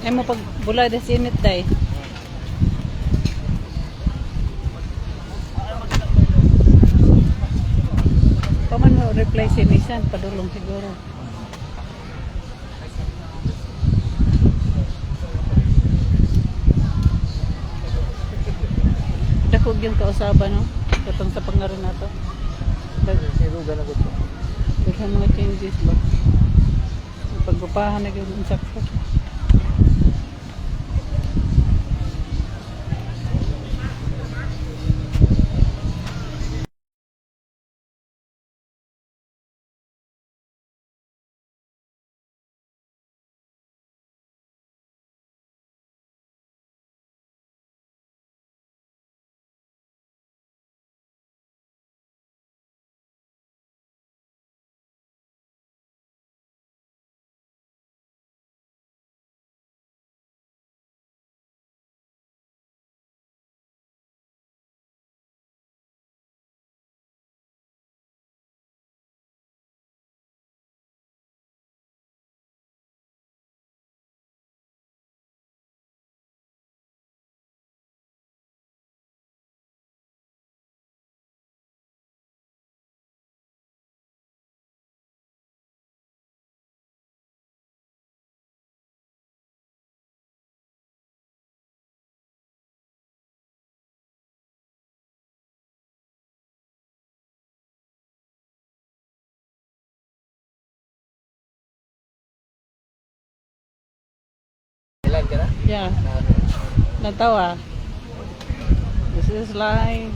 Ay mo pag bulay des init day. Paman mo reply si Nisan, padulong siguro. Dakog yung kausaban, no? Katong sa pangaron nato. Sirugan na gusto. Daghang mga changes ba? Paggupahan na yung sakto. Ilan ka na? Yeah. Natawa. This is live.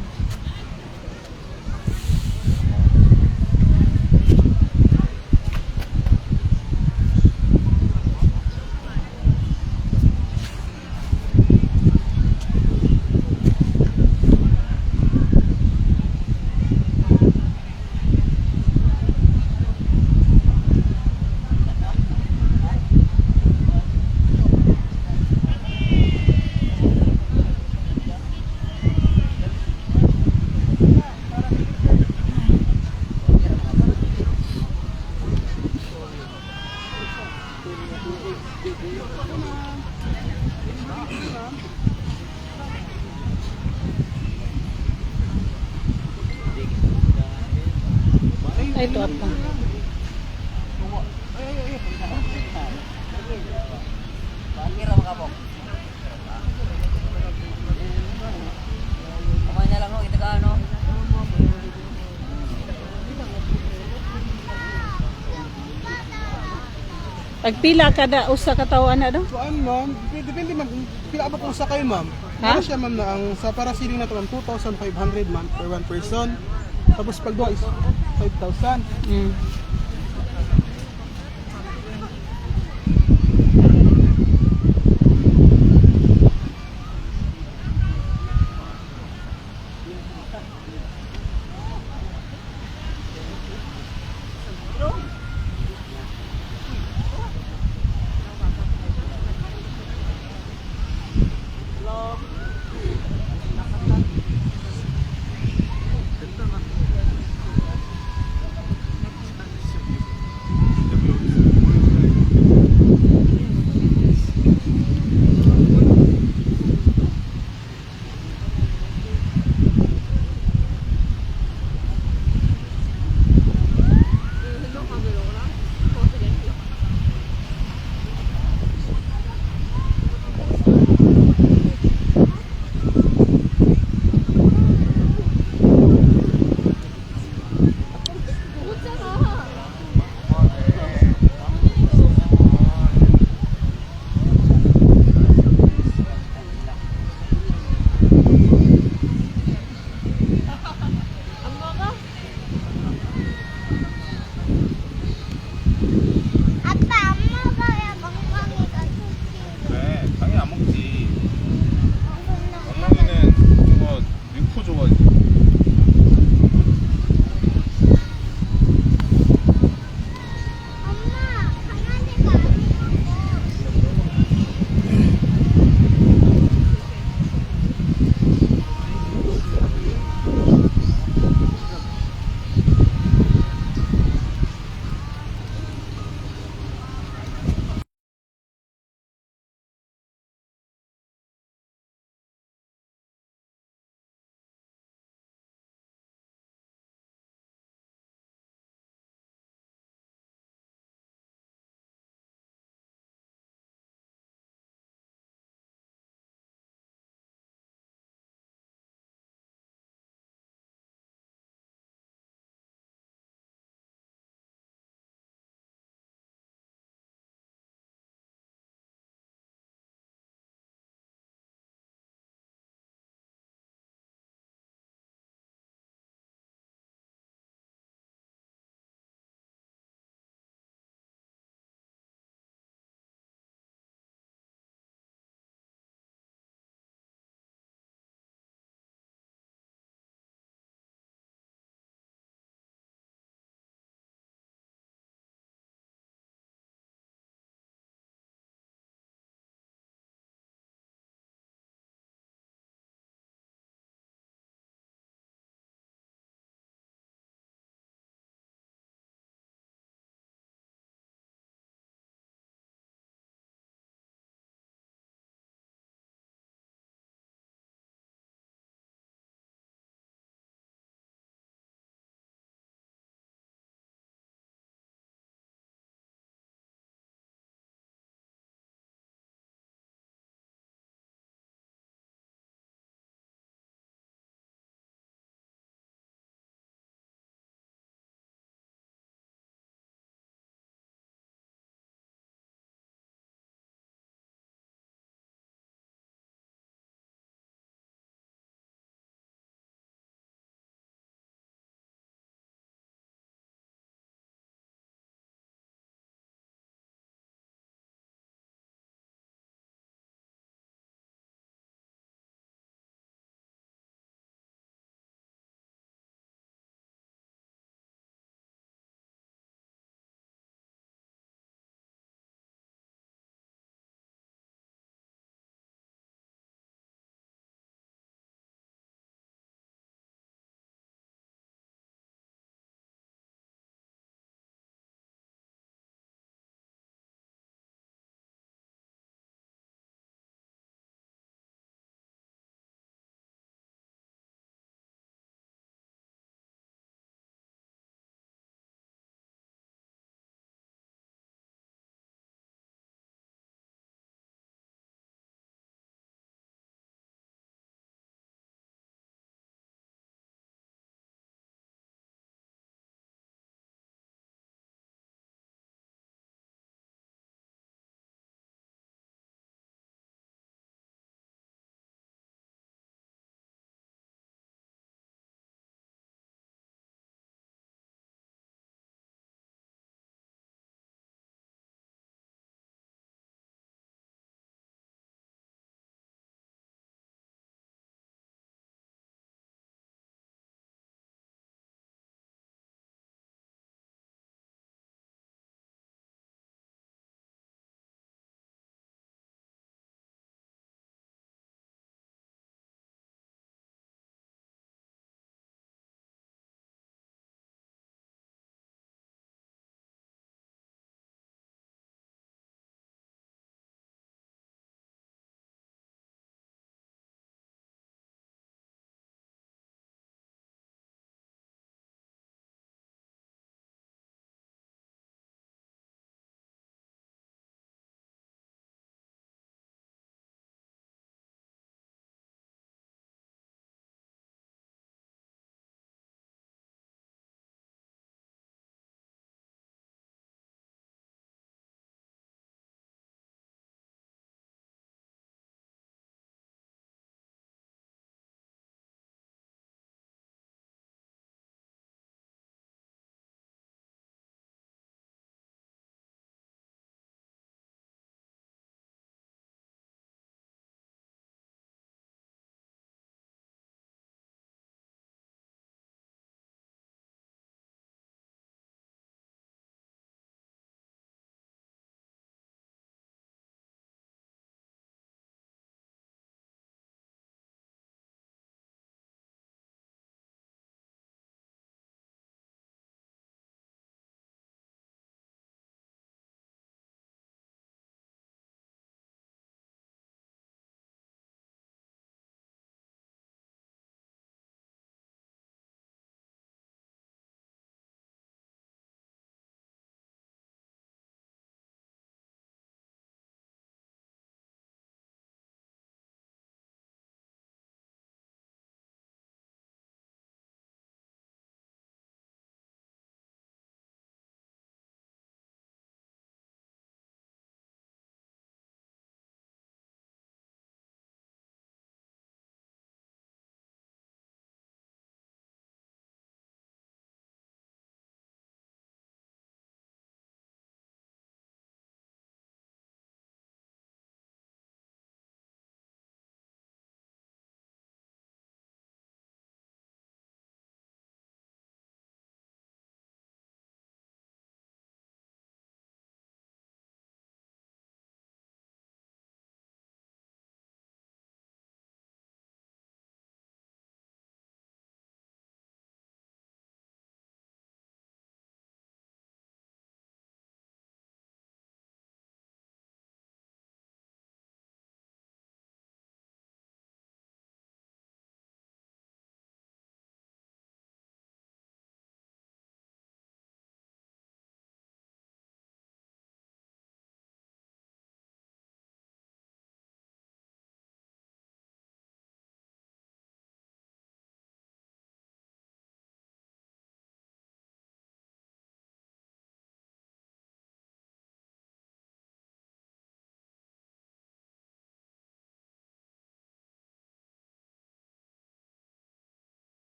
Ay, ito apa. Kira mo kapok. Kumain na lang no, kita ka ano. Pagpila kada usa ka tawo ana do? Kuan ma'am, depende ma'am, pila ba kung sa kayo ma'am? Ha? Ano siya ma'am na ang sa para ceiling na to ma'am 2,500 ma'am per one person. Tapos pag duha is 5,000. Mm.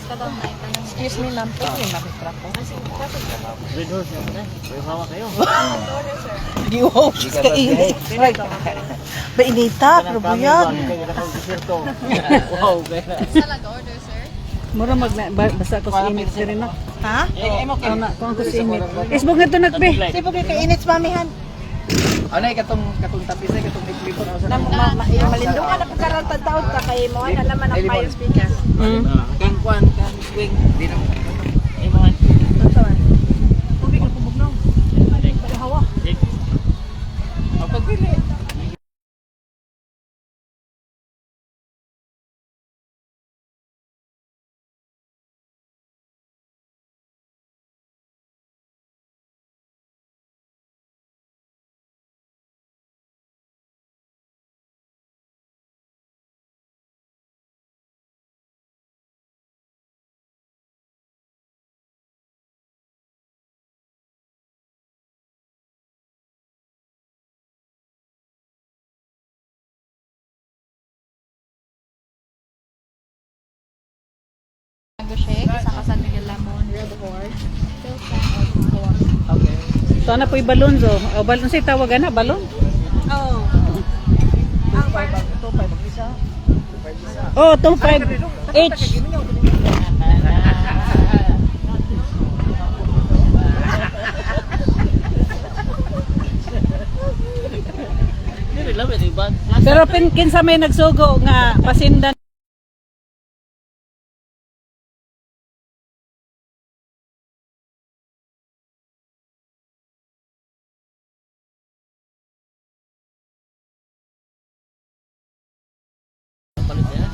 Excuse me, ma'am. Pwede yung makistra ko. Red horse yan na. May hawa kayo. Giwaw, kainit. Bainita, pero buyag. Wow, kaya. Mura basta ko sa init rin na. Ha? Ano na, kung ako sa init. Isbog na to nagbe. Sipag yung kainit sa mamihan. Ano yung katong tapis ay katong iklipon ako sa Malindungan na pagkarantad taon ka kay mo. Ano naman ang payo speaker? kang kwan, kang swing. Di na. Ay mga. Tubig na kubog na. Hawa. Ang pagpili. Mango shake, saka San Miguel Lemon, Red Horse, Okay. So na po'y balon so. O balon say tawagan na balon. Oo. Ang 5 ang isa. 5 isa. Oh, 25 each. Dili lang ito ba? Pero kinsa may nagsugo nga pasindan.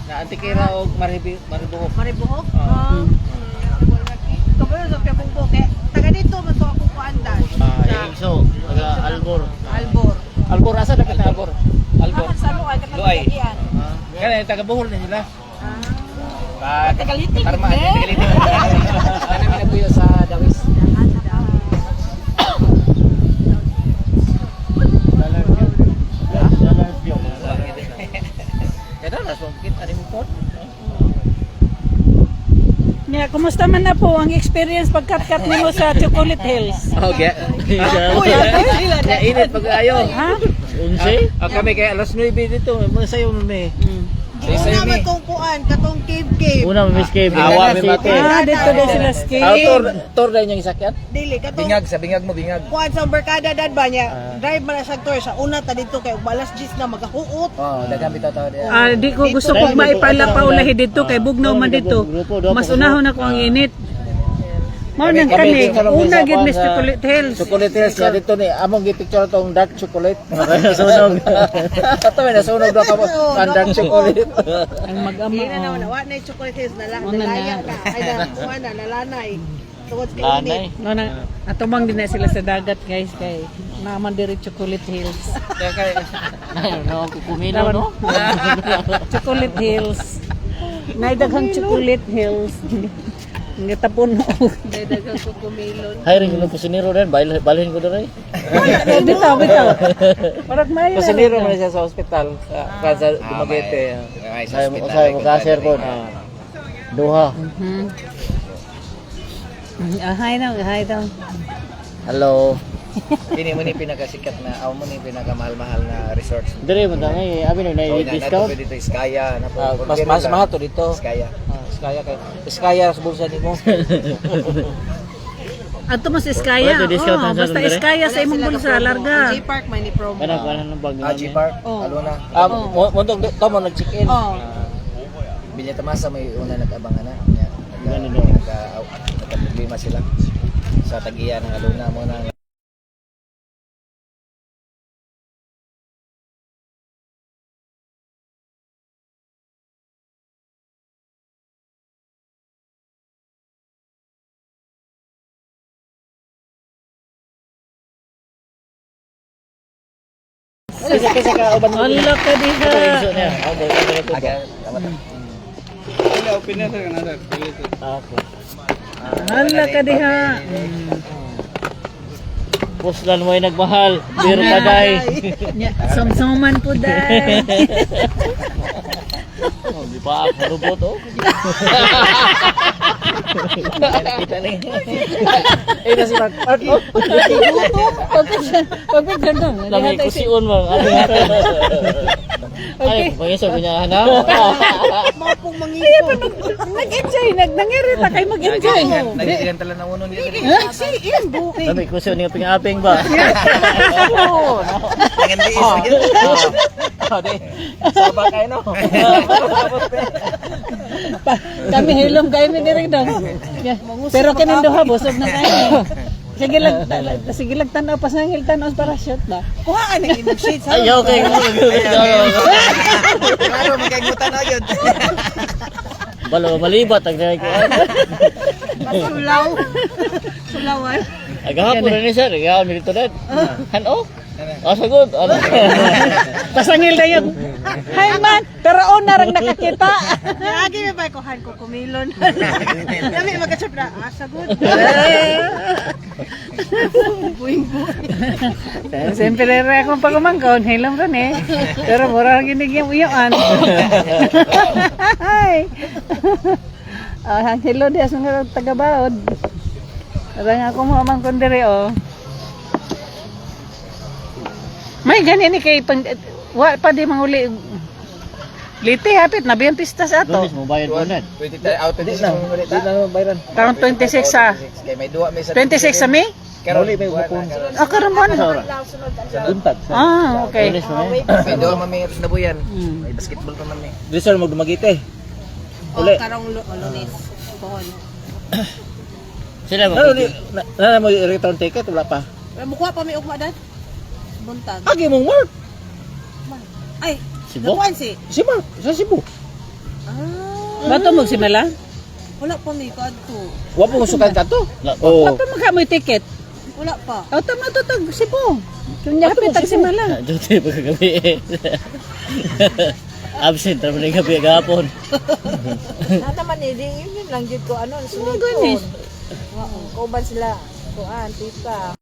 Na antikira og maribuhok. Maribuhok? Oo. Kabalo sa piyabugbo. Taga dito, mato ako kuandan. So, taga Albor. Albor. Albor asa dapat na Albor? Albor. Kapan sa Luay, Luay. katagagian. Kaya taga Bohol na sila. Tagalitik, Karma, eh. tagalitik. Kaya namin nagpuyo sa Dawis. Kaya na, sungkit, ano mo po? Yeah, kumusta man na po ang experience pagkat-kat nimo sa Chocolate Hills? Okay. Ya init pag ayo. Ha? Unse? Kami kay alas 9 dito, mga sayo may. Una man tong kuan, katong cave. Una miss cave. Awa mi mate. Ah, dito din sila ski. Tour dai yung isakyan. Dili, katong Sa bingag mo bingag. kuan sa barkada dad ba niya. Drive man na sa tour sa una ta dito kay balas 10 na magahuot. Oh, daghang bitaw tawo diya. Ah, di ko gusto kong maipalapaw lahi dito kay bugnaw man dito. Mas unahon ako ang init. Mao nang kani, una gid Mr. Chocolate Hills. Chocolate Hills ya dito ni among gi-picture tong dark chocolate. Nasunog. Ato may nasunog daw ka mo ang dark chocolate. Ang mag-ama. Dili na naman wa na chocolate hills na Una nalaya na. na. Ay na, kuan na nalanay. Tungod kay init. No na atumang din na sila sa dagat guys kay naman diri Chocolate Hills. Kaya kay no kukumino no. Chocolate Hills. Naidaghang Chocolate Hills. Nga tapon mo. Dagang kukumilon. Hiring ng kusinero rin, balhin ko doon Bitaw. Parang may Kusinero man siya sa hospital, sa Dumaguete. Sa kasir ko. Duha. Hi daw. Hello. Kini mo ni pinakasikat na, aw mo ni pinakamahal-mahal na resorts. Dire mo tangay, abi na discount. Dito Iskaya na Mas mahal to dito. Iskaya. Iskaya sa bulsa nimo. Ato mas Iskaya. Pwede discount Oh, na sa basta dere? Iskaya sa imong bulsa larga. G Park may ni promo. Kanang ng bag. Aji Park, Oh. Alona. Montong to mo nag-check-in. Oh. Binya Tamasa may una nag-abangan na. Ganun daw. Nagka-problema sila sa tagiya ng Alona mo na. Kisa ka uban mo. Wala ka diha. Okay, okay to. Aga, tama ta. Okay. Wala ka diha. Puslan mo ay nagmahal. Pero paday. Sumsuman po dai. Di pa ako robot oh. Kita ni. Eh na si Mark. Mark, oh. Pagpicture dong. Lami ko si Un mo. Ay, pangiso niya na. Mga pong mangipon. Nag-enjoy, nangirita kayo mag-enjoy. Nagtigan tala na uno niya. Si Ian buking. Lami ko siya ni ping-aping ba. Nagandi is. Oh, di. Soba kayo no. Kami hilom kayo ni rin dong. Pero kininduha, busog na kayo. Sige lang tanaw pas nangil tanaw para shot ba. Kuhaan ang imong sheets. Ay, okay. Claro, magkaigutan na yun. Balo malibat ang dai ko. Sulaw. Sulawan. Agahapon na ni sir, agahapon mi dito dad. Hano? Ah, sagod. Ano? Pasangil na yun. Hi man, pero una rin nakakita. Lagi may ba kuhan ko kumilon. Dami magka-chop na. Sagot. Siyempre rin akong pagumangkaon, hilom rin eh. Pero mura lang ginigyan uyaan. Hi. Ang hilo di asang taga-baod. Parang ako mo amang kundiri oh. May ganyan ni kay pang wa pa di manguli. Liti hapit na biyang pista sa ato. Doon mo bayad mo na. Pwede tayo out of this. Di na bayran. Karong 26 sa Kay may duwa may sa 26 sa May? Karoli may bukon. Ah, karon buwan. Sa buntag. Ah, okay. Tulis mo eh. May duwa mamay na buyan. May basketball pa man eh. Dresser mo dumagite. Uli. Karong lunes. Pohon. Sila mo. Na mo return ticket wala pa. Mukuha pa may ugma dad. Buntag. Agi mong Mark. Ay, Sibo? nakuhan si. Si Mark sa Cebu. Bato mo si Mala? Wala pa may kadto. Wa po sukan ka to. Oh. Bato mo ka mo ticket. Wala pa. O tama to tag Cebu. Kunya hapit tag si Mala. Duty pagkagabi eh. Absent naman yung gabi agahapon. Na naman yun lang jud ko ano Oh, goodness. Kauban sila. Kuan, tita.